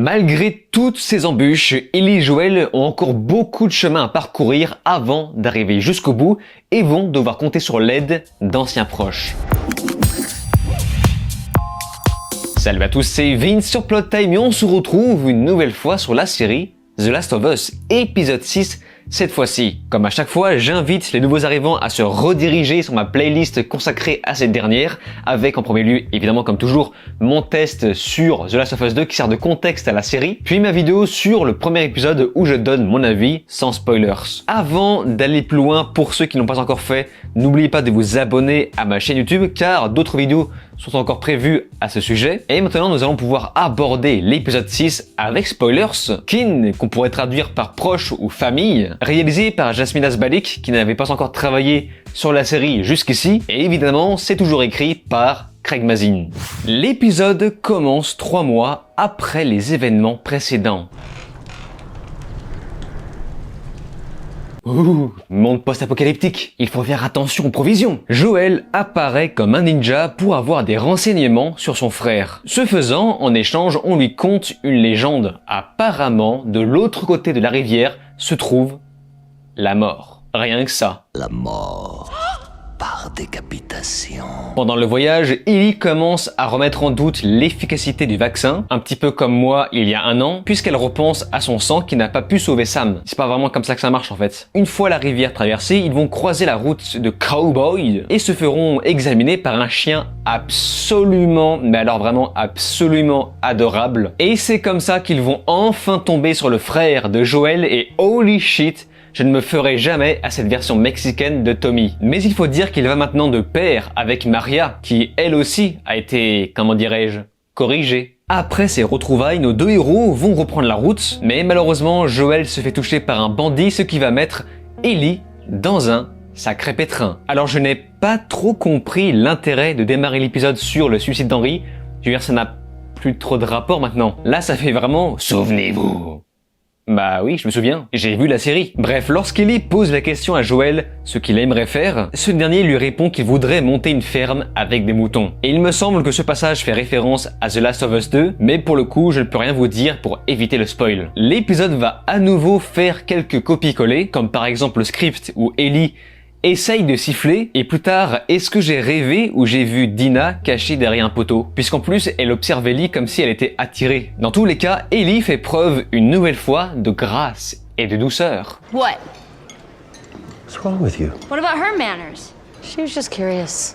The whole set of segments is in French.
Malgré toutes ces embûches, Ellie et Joel ont encore beaucoup de chemin à parcourir avant d'arriver jusqu'au bout et vont devoir compter sur l'aide d'anciens proches. Salut à tous, c'est Vince sur Plot Time et on se retrouve une nouvelle fois sur la série The Last of Us, épisode 6. Cette fois-ci, comme à chaque fois, j'invite les nouveaux arrivants à se rediriger sur ma playlist consacrée à cette dernière, avec en premier lieu, évidemment comme toujours, mon test sur The Last of Us 2 qui sert de contexte à la série, puis ma vidéo sur le premier épisode où je donne mon avis sans spoilers. Avant d'aller plus loin, pour ceux qui n'ont pas encore fait, n'oubliez pas de vous abonner à ma chaîne YouTube car d'autres vidéos sont encore prévues à ce sujet. Et maintenant, nous allons pouvoir aborder l'épisode 6 avec spoilers, kin, qu'on pourrait traduire par proche ou famille, réalisé par Jasmine Asbalik, qui n'avait pas encore travaillé sur la série jusqu'ici, et évidemment, c'est toujours écrit par Craig Mazin. L'épisode commence 3 mois après les événements précédents. Ouh, monde post-apocalyptique, il faut faire attention aux provisions. Joel apparaît comme un ninja pour avoir des renseignements sur son frère. Ce faisant, en échange, on lui conte une légende. Apparemment, de l'autre côté de la rivière se trouve la mort. Rien que ça. La mort par décapitation. Pendant le voyage, Ellie commence à remettre en doute l'efficacité du vaccin, un petit peu comme moi il y a 1 an, puisqu'elle repense à son sang qui n'a pas pu sauver Sam. C'est pas vraiment comme ça que ça marche en fait. Une fois la rivière traversée, ils vont croiser la route de Cowboy et se feront examiner par un chien absolument, mais alors vraiment absolument adorable. Et c'est comme ça qu'ils vont enfin tomber sur le frère de Joel et holy shit, je ne me ferai jamais à cette version mexicaine de Tommy. Mais il faut dire qu'il va maintenant de pair avec Maria, qui elle aussi a été, comment dirais-je, corrigée. Après ces retrouvailles, nos 2 héros vont reprendre la route, mais malheureusement, Joel se fait toucher par un bandit, ce qui va mettre Ellie dans un sacré pétrin. Alors je n'ai pas trop compris l'intérêt de démarrer l'épisode sur le suicide d'Henry. Je veux dire, ça n'a plus trop de rapport maintenant. Là, ça fait vraiment « souvenez-vous ». Bah oui, je me souviens, j'ai vu la série. Bref, lorsqu'Ellie pose la question à Joel ce qu'il aimerait faire, ce dernier lui répond qu'il voudrait monter une ferme avec des moutons. Et il me semble que ce passage fait référence à The Last of Us 2, mais pour le coup, je ne peux rien vous dire pour éviter le spoil. L'épisode va à nouveau faire quelques copies-coller, comme par exemple le script où Ellie essaye de siffler, et plus tard, est-ce que j'ai rêvé ou j'ai vu Dina cachée derrière un poteau? Puisqu'en plus, elle observe Ellie comme si elle était attirée. Dans tous les cas, Ellie fait preuve une nouvelle fois de grâce et de douceur. What? What's wrong with you? What about her manners? She was just curious.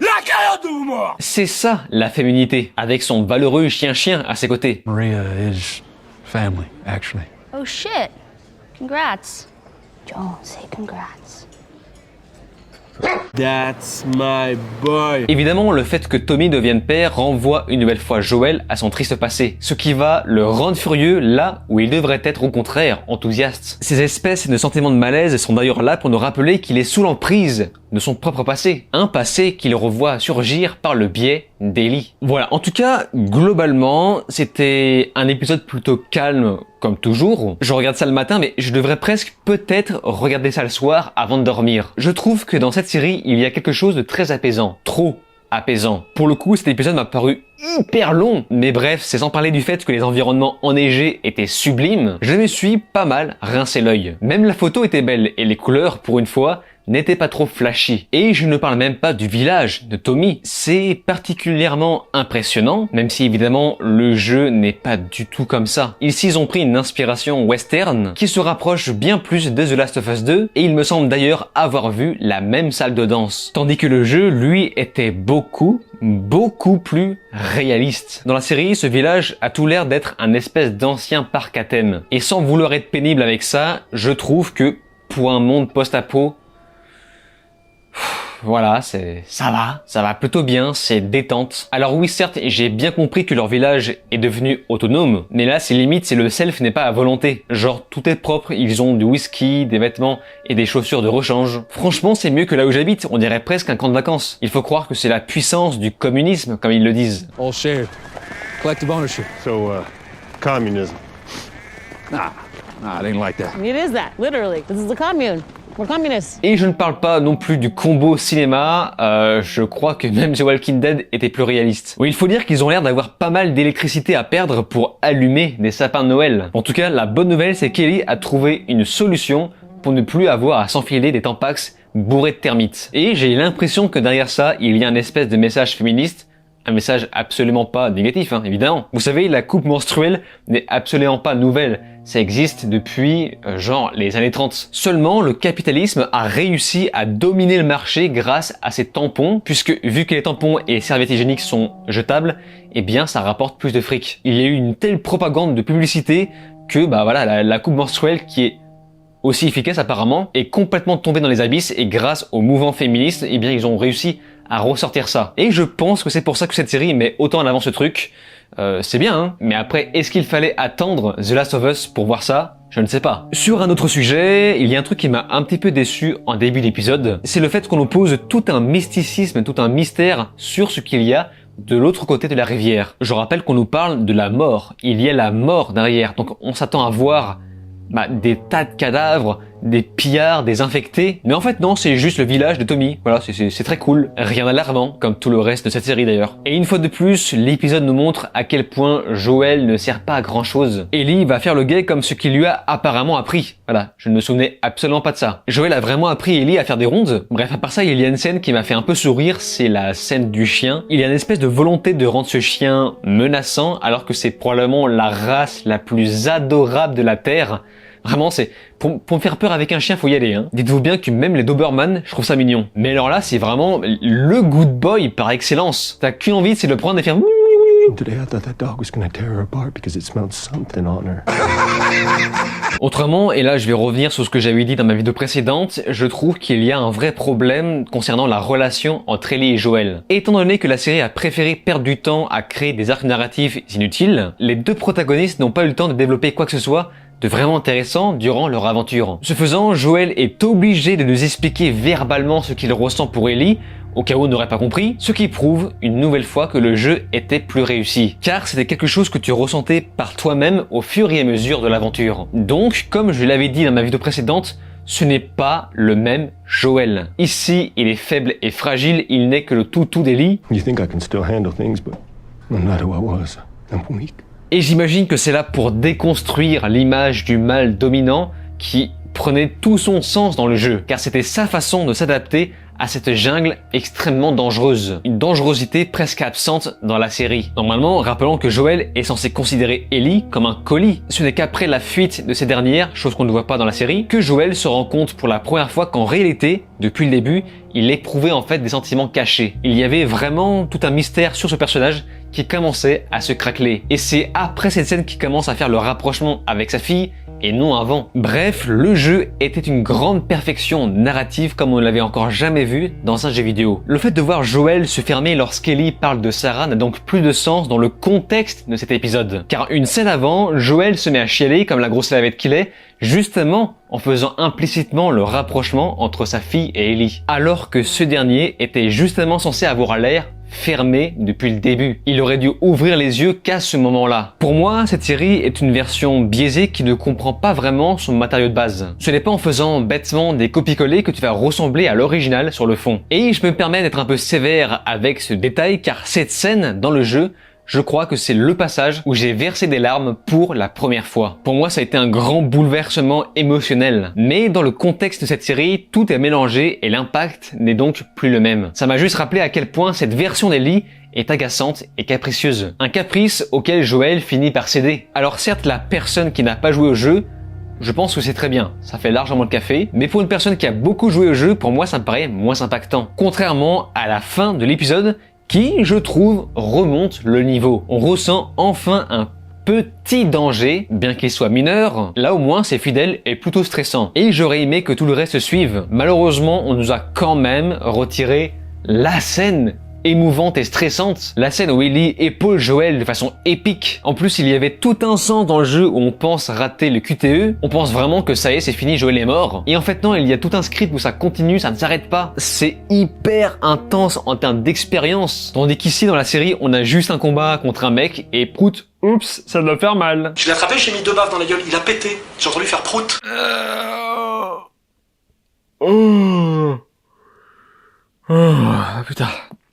C'est ça, la féminité, avec son valeureux chien-chien à ses côtés. Maria is family, actually. Oh shit. Congrats. Joel, say congrats. That's my boy. Évidemment, le fait que Tommy devienne père renvoie une nouvelle fois Joel à son triste passé, ce qui va le rendre furieux là où il devrait être au contraire enthousiaste. Ces espèces de sentiments de malaise sont d'ailleurs là pour nous rappeler qu'il est sous l'emprise de son propre passé, un passé qu'il revoit surgir par le biais d'Ellie. Voilà, en tout cas, globalement, c'était un épisode plutôt calme, comme toujours. Je regarde ça le matin, mais je devrais presque peut-être regarder ça le soir avant de dormir. Je trouve que dans cette série, il y a quelque chose de très apaisant. Trop apaisant. Pour le coup, cet épisode m'a paru hyper long, mais bref, c'est sans parler du fait que les environnements enneigés étaient sublimes, je me suis pas mal rincé l'œil. Même la photo était belle, et les couleurs, pour une fois, n'était pas trop flashy. Et je ne parle même pas du village de Tommy. C'est particulièrement impressionnant, même si évidemment le jeu n'est pas du tout comme ça. Ici ils ont pris une inspiration western qui se rapproche bien plus de The Last of Us 2 et il me semble d'ailleurs avoir vu la même salle de danse. Tandis que le jeu, lui, était beaucoup plus réaliste. Dans la série, ce village a tout l'air d'être un espèce d'ancien parc à thème. Et sans vouloir être pénible avec ça, je trouve que pour un monde post-apo, voilà, ça va plutôt bien, c'est détente. Alors oui, certes, j'ai bien compris que leur village est devenu autonome, mais là, c'est limite si le self n'est pas à volonté. Genre, tout est propre, ils ont du whisky, des vêtements et des chaussures de rechange. Franchement, c'est mieux que là où j'habite, on dirait presque un camp de vacances. Il faut croire que c'est la puissance du communisme, comme ils le disent. All shared. Collective ownership. So, communism. Nah, it ain't like that. It is that, literally. This is the commune. We're communists. Et je ne parle pas non plus du combo cinéma, je crois que même The Walking Dead était plus réaliste. Oui, il faut dire qu'ils ont l'air d'avoir pas mal d'électricité à perdre pour allumer des sapins de Noël. En tout cas, la bonne nouvelle, c'est qu'Ellie a trouvé une solution pour ne plus avoir à s'enfiler des Tampax bourrés de termites. Et j'ai l'impression que derrière ça, il y a une espèce de message féministe. Un message absolument pas négatif, hein, évidemment. Vous savez, la coupe menstruelle n'est absolument pas nouvelle. Ça existe depuis, genre, les années 30. Seulement, le capitalisme a réussi à dominer le marché grâce à ces tampons, puisque vu que les tampons et serviettes hygiéniques sont jetables, eh bien, ça rapporte plus de fric. Il y a eu une telle propagande de publicité que, bah voilà, la coupe menstruelle qui est aussi efficace apparemment, est complètement tombée dans les abysses et grâce au mouvement féministe, eh bien, ils ont réussi à ressortir ça. Et je pense que c'est pour ça que cette série met autant en avant ce truc. C'est bien, hein. Mais après, est-ce qu'il fallait attendre The Last of Us pour voir ça? Je ne sais pas. Sur un autre sujet, il y a un truc qui m'a un petit peu déçu en début d'épisode. C'est le fait qu'on oppose tout un mysticisme, tout un mystère sur ce qu'il y a de l'autre côté de la rivière. Je rappelle qu'on nous parle de la mort. Il y a la mort derrière. Donc on s'attend à voir des tas de cadavres, des pillards, des infectés. Mais en fait non, c'est juste le village de Tommy. Voilà, c'est très cool. Rien d'alarmant, comme tout le reste de cette série d'ailleurs. Et une fois de plus, l'épisode nous montre à quel point Joel ne sert pas à grand chose. Ellie va faire le gay comme ce qu'il lui a apparemment appris. Voilà, je ne me souvenais absolument pas de ça. Joel a vraiment appris Ellie à faire des rondes. Bref, à part ça, il y a une scène qui m'a fait un peu sourire, c'est la scène du chien. Il y a une espèce de volonté de rendre ce chien menaçant, alors que c'est probablement la race la plus adorable de la Terre. Vraiment, c'est pour me faire peur avec un chien, faut y aller. Hein. Dites-vous bien que même les Doberman, je trouve ça mignon. Mais alors là, c'est vraiment le good boy par excellence. T'as qu'une envie, c'est de le prendre et faire. Today I thought that dog was gonna tear her apart because it smelled something on her. Autrement, et là je vais revenir sur ce que j'avais dit dans ma vidéo précédente, je trouve qu'il y a un vrai problème concernant la relation entre Ellie et Joel. Étant donné que la série a préféré perdre du temps à créer des arcs narratifs inutiles, les deux protagonistes n'ont pas eu le temps de développer quoi que ce soit de vraiment intéressant durant leur aventure. Ce faisant, Joel est obligé de nous expliquer verbalement ce qu'il ressent pour Ellie, au cas où on n'aurait pas compris, ce qui prouve une nouvelle fois que le jeu était plus réussi. Car c'était quelque chose que tu ressentais par toi-même au fur et à mesure de l'aventure. Donc, comme je l'avais dit dans ma vidéo précédente, ce n'est pas le même Joel. Ici, il est faible et fragile, il n'est que le toutou d'Ellie. You think I can still handle things, but I'm not who I was. I'm weak. Et j'imagine que c'est là pour déconstruire l'image du mâle dominant qui prenait tout son sens dans le jeu, car c'était sa façon de s'adapter à cette jungle extrêmement dangereuse. Une dangerosité presque absente dans la série. Normalement, rappelons que Joel est censé considérer Ellie comme un colis. Ce n'est qu'après la fuite de ces dernières, chose qu'on ne voit pas dans la série, que Joel se rend compte pour la première fois qu'en réalité, depuis le début, il éprouvait en fait des sentiments cachés. Il y avait vraiment tout un mystère sur ce personnage qui commençait à se craqueler. Et c'est après cette scène qu'il commence à faire le rapprochement avec sa fille, et non avant. Bref, le jeu était une grande perfection narrative comme on ne l'avait encore jamais vu dans un jeu vidéo. Le fait de voir Joel se fermer lorsqu'Ellie parle de Sarah n'a donc plus de sens dans le contexte de cet épisode. Car une scène avant, Joel se met à chialer comme la grosse lavette qu'il est, justement en faisant implicitement le rapprochement entre sa fille et Ellie. Alors que ce dernier était justement censé avoir l'air fermé depuis le début. Il aurait dû ouvrir les yeux qu'à ce moment-là. Pour moi, cette série est une version biaisée qui ne comprend pas vraiment son matériau de base. Ce n'est pas en faisant bêtement des copies-coller que tu vas ressembler à l'original sur le fond. Et je me permets d'être un peu sévère avec ce détail car cette scène dans le jeu, je crois que c'est le passage où j'ai versé des larmes pour la première fois. Pour moi, ça a été un grand bouleversement émotionnel. Mais dans le contexte de cette série, tout est mélangé et l'impact n'est donc plus le même. Ça m'a juste rappelé à quel point cette version d'Ellie est agaçante et capricieuse. Un caprice auquel Joel finit par céder. Alors certes, la personne qui n'a pas joué au jeu, je pense que c'est très bien, ça fait largement le café, mais pour une personne qui a beaucoup joué au jeu, pour moi ça me paraît moins impactant. Contrairement à la fin de l'épisode, qui, je trouve, remonte le niveau. On ressent enfin un petit danger, bien qu'il soit mineur, là au moins c'est fidèle et plutôt stressant. Et j'aurais aimé que tout le reste suive. Malheureusement, on nous a quand même retiré la scène émouvante et stressante. La scène où Ellie épaule Joel de façon épique. En plus, il y avait tout un sens dans le jeu où on pense rater le QTE. On pense vraiment que ça y est, c'est fini, Joel est mort. Et en fait non, il y a tout un script où ça continue, ça ne s'arrête pas. C'est hyper intense en termes d'expérience. Tandis qu'ici, dans la série, on a juste un combat contre un mec et prout, oups, ça doit faire mal. Je l'ai attrapé, j'ai mis 2 baffes dans la gueule, il a pété. J'ai entendu faire prout. Putain.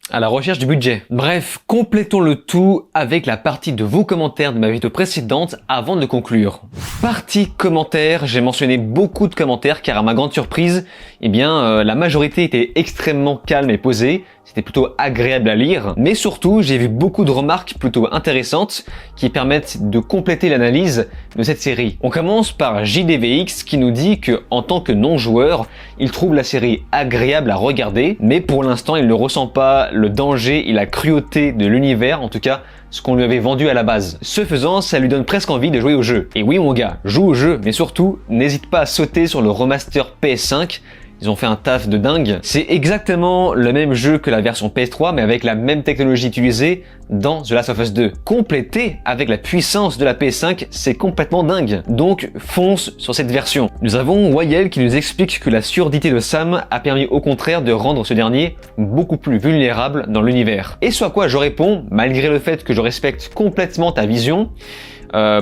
À la recherche du budget. Bref, complétons le tout avec la partie de vos commentaires de ma vidéo précédente avant de conclure. Partie commentaires, j'ai mentionné beaucoup de commentaires car à ma grande surprise, la majorité était extrêmement calme et posée. C'était plutôt agréable à lire, mais surtout j'ai vu beaucoup de remarques plutôt intéressantes qui permettent de compléter l'analyse de cette série. On commence par JDVX qui nous dit que en tant que non-joueur, il trouve la série agréable à regarder, mais pour l'instant il ne ressent pas le danger et la cruauté de l'univers, en tout cas ce qu'on lui avait vendu à la base. Ce faisant, ça lui donne presque envie de jouer au jeu. Et oui mon gars, joue au jeu, mais surtout n'hésite pas à sauter sur le remaster PS5. Ils ont fait un taf de dingue. C'est exactement le même jeu que la version PS3, mais avec la même technologie utilisée dans The Last of Us 2. Complété avec la puissance de la PS5, c'est complètement dingue. Donc, fonce sur cette version. Nous avons Wayel qui nous explique que la surdité de Sam a permis au contraire de rendre ce dernier beaucoup plus vulnérable dans l'univers. Et ce à quoi je réponds, malgré le fait que je respecte complètement ta vision,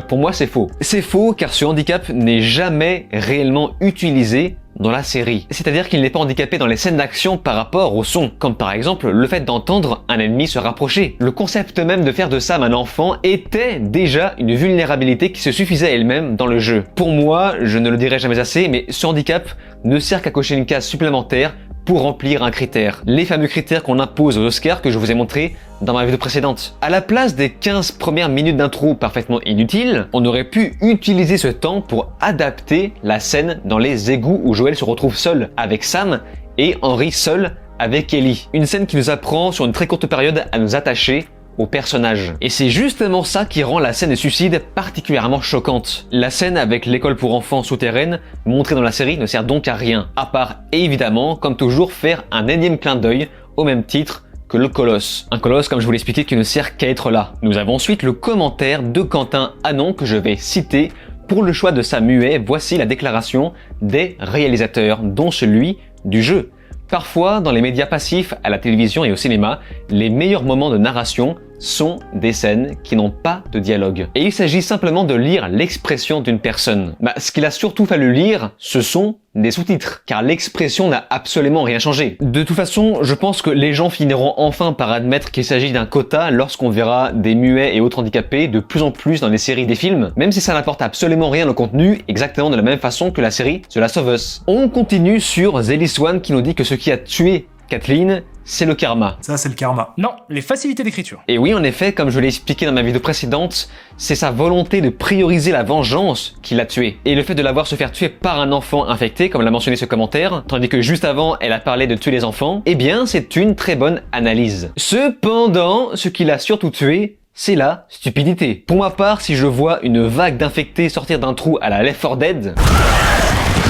pour moi c'est faux. C'est faux car ce handicap n'est jamais réellement utilisé dans la série. C'est-à-dire qu'il n'est pas handicapé dans les scènes d'action par rapport au son, comme par exemple le fait d'entendre un ennemi se rapprocher. Le concept même de faire de Sam un enfant était déjà une vulnérabilité qui se suffisait à elle-même dans le jeu. Pour moi, je ne le dirai jamais assez, mais ce handicap ne sert qu'à cocher une case supplémentaire pour remplir un critère. Les fameux critères qu'on impose aux Oscars que je vous ai montrés dans ma vidéo précédente. À la place des 15 premières minutes d'intro parfaitement inutiles, on aurait pu utiliser ce temps pour adapter la scène dans les égouts où Joel se retrouve seul avec Sam et Henry seul avec Ellie. Une scène qui nous apprend sur une très courte période à nous attacher au personnage. Et c'est justement ça qui rend la scène de suicide particulièrement choquante. La scène avec l'école pour enfants souterraine montrée dans la série ne sert donc à rien, à part évidemment, comme toujours, faire un énième clin d'œil au même titre que le colosse. Un colosse, comme je vous l'ai expliqué, qui ne sert qu'à être là. Nous avons ensuite le commentaire de Quentin Anon que je vais citer. Pour le choix de sa muet, voici la déclaration des réalisateurs, dont celui du jeu. Parfois, dans les médias passifs, à la télévision et au cinéma, les meilleurs moments de narration sont des scènes qui n'ont pas de dialogue. Et il s'agit simplement de lire l'expression d'une personne. Ce qu'il a surtout fallu lire, ce sont des sous-titres, car l'expression n'a absolument rien changé. De toute façon, je pense que les gens finiront enfin par admettre qu'il s'agit d'un quota lorsqu'on verra des muets et autres handicapés de plus en plus dans les séries et des films, même si ça n'apporte absolument rien au contenu, exactement de la même façon que la série The Last of Us. On continue sur Zeliswan qui nous dit que ce qui a tué Kathleen, c'est le karma. Ça, c'est le karma. Non, les facilités d'écriture. Et oui, en effet, comme je l'ai expliqué dans ma vidéo précédente, c'est sa volonté de prioriser la vengeance qui l'a tué. Et le fait de la voir se faire tuer par un enfant infecté, comme l'a mentionné ce commentaire, tandis que juste avant, elle a parlé de tuer les enfants, eh bien, c'est une très bonne analyse. Cependant, ce qui l'a surtout tué, c'est la stupidité. Pour ma part, si je vois une vague d'infectés sortir d'un trou à la Left 4 Dead,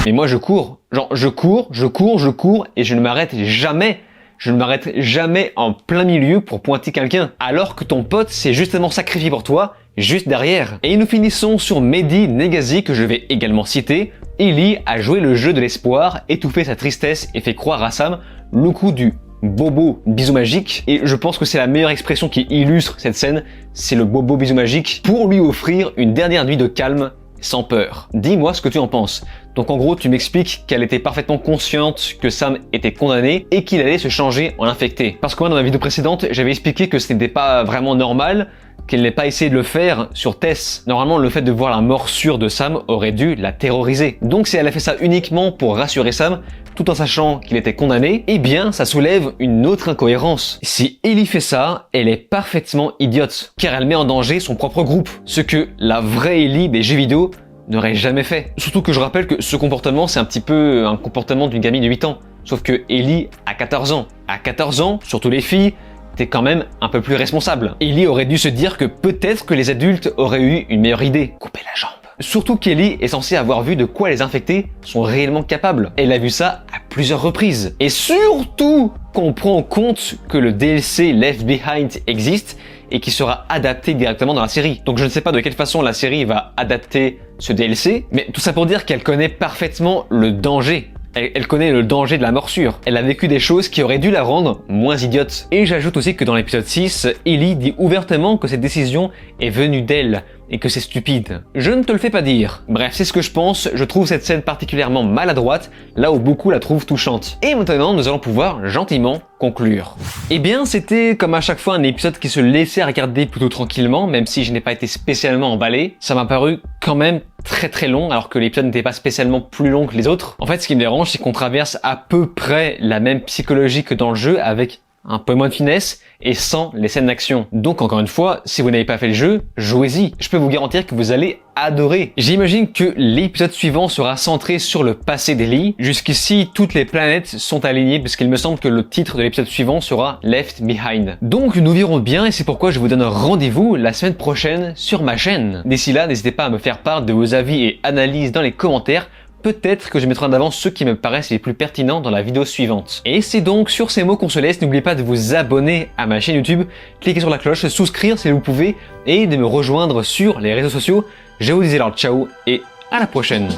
mais moi je cours. Genre, je cours, et je ne m'arrête jamais. Je ne m'arrête jamais en plein milieu pour pointer quelqu'un, alors que ton pote s'est justement sacrifié pour toi, juste derrière. Et nous finissons sur Mehdi Negazi, que je vais également citer. Ellie a joué le jeu de l'espoir, étouffé sa tristesse et fait croire à Sam le coup du bobo bisou magique. Et je pense que c'est la meilleure expression qui illustre cette scène, c'est le bobo bisou magique, pour lui offrir une dernière nuit de calme sans peur. Dis-moi ce que tu en penses. Donc en gros, tu m'expliques qu'elle était parfaitement consciente que Sam était condamné et qu'il allait se changer en infecté. Parce que moi, dans ma vidéo précédente, j'avais expliqué que ce n'était pas vraiment normal qu'elle n'ait pas essayé de le faire sur Tess. Normalement, le fait de voir la morsure de Sam aurait dû la terroriser. Donc si elle a fait ça uniquement pour rassurer Sam, tout en sachant qu'il était condamné, eh bien, ça soulève une autre incohérence. Si Ellie fait ça, elle est parfaitement idiote, car elle met en danger son propre groupe, ce que la vraie Ellie des jeux vidéo n'aurait jamais fait. Surtout que je rappelle que ce comportement, c'est un petit peu un comportement d'une gamine de 8 ans. Sauf que Ellie a 14 ans. À 14 ans, surtout les filles, t'es quand même un peu plus responsable. Ellie aurait dû se dire que peut-être que les adultes auraient eu une meilleure idée. Couper la jambe. Surtout qu'Ellie est censée avoir vu de quoi les infectés sont réellement capables. Elle a vu ça à plusieurs reprises. Et surtout qu'on prend en compte que le DLC Left Behind existe et qui sera adapté directement dans la série. Donc je ne sais pas de quelle façon la série va adapter ce DLC, mais tout ça pour dire qu'elle connaît parfaitement le danger. Elle connaît le danger de la morsure. Elle a vécu des choses qui auraient dû la rendre moins idiote. Et j'ajoute aussi que dans l'épisode 6, Ellie dit ouvertement que cette décision est venue d'elle, et que c'est stupide. Je ne te le fais pas dire. Bref, c'est ce que je pense, je trouve cette scène particulièrement maladroite, là où beaucoup la trouvent touchante. Et maintenant, nous allons pouvoir gentiment conclure. Eh bien, c'était comme à chaque fois un épisode qui se laissait regarder plutôt tranquillement, même si je n'ai pas été spécialement emballé. Ça m'a paru quand même très long, alors que l'épisode n'était pas spécialement plus long que les autres. En fait, ce qui me dérange, c'est qu'on traverse à peu près la même psychologie que dans le jeu, avec un peu moins de finesse et sans les scènes d'action. Donc encore une fois, si vous n'avez pas fait le jeu, jouez-y. Je peux vous garantir que vous allez adorer. J'imagine que l'épisode suivant sera centré sur le passé d'Ellie. Jusqu'ici, toutes les planètes sont alignées puisqu'il me semble que le titre de l'épisode suivant sera Left Behind. Donc nous verrons bien et c'est pourquoi je vous donne rendez-vous la semaine prochaine sur ma chaîne. D'ici là, n'hésitez pas à me faire part de vos avis et analyses dans les commentaires. Peut-être que je mettrai en avant ceux qui me paraissent les plus pertinents dans la vidéo suivante. Et c'est donc sur ces mots qu'on se laisse. N'oubliez pas de vous abonner à ma chaîne YouTube, cliquez sur la cloche, souscrire si vous pouvez, et de me rejoindre sur les réseaux sociaux. Je vous dis alors ciao et à la prochaine.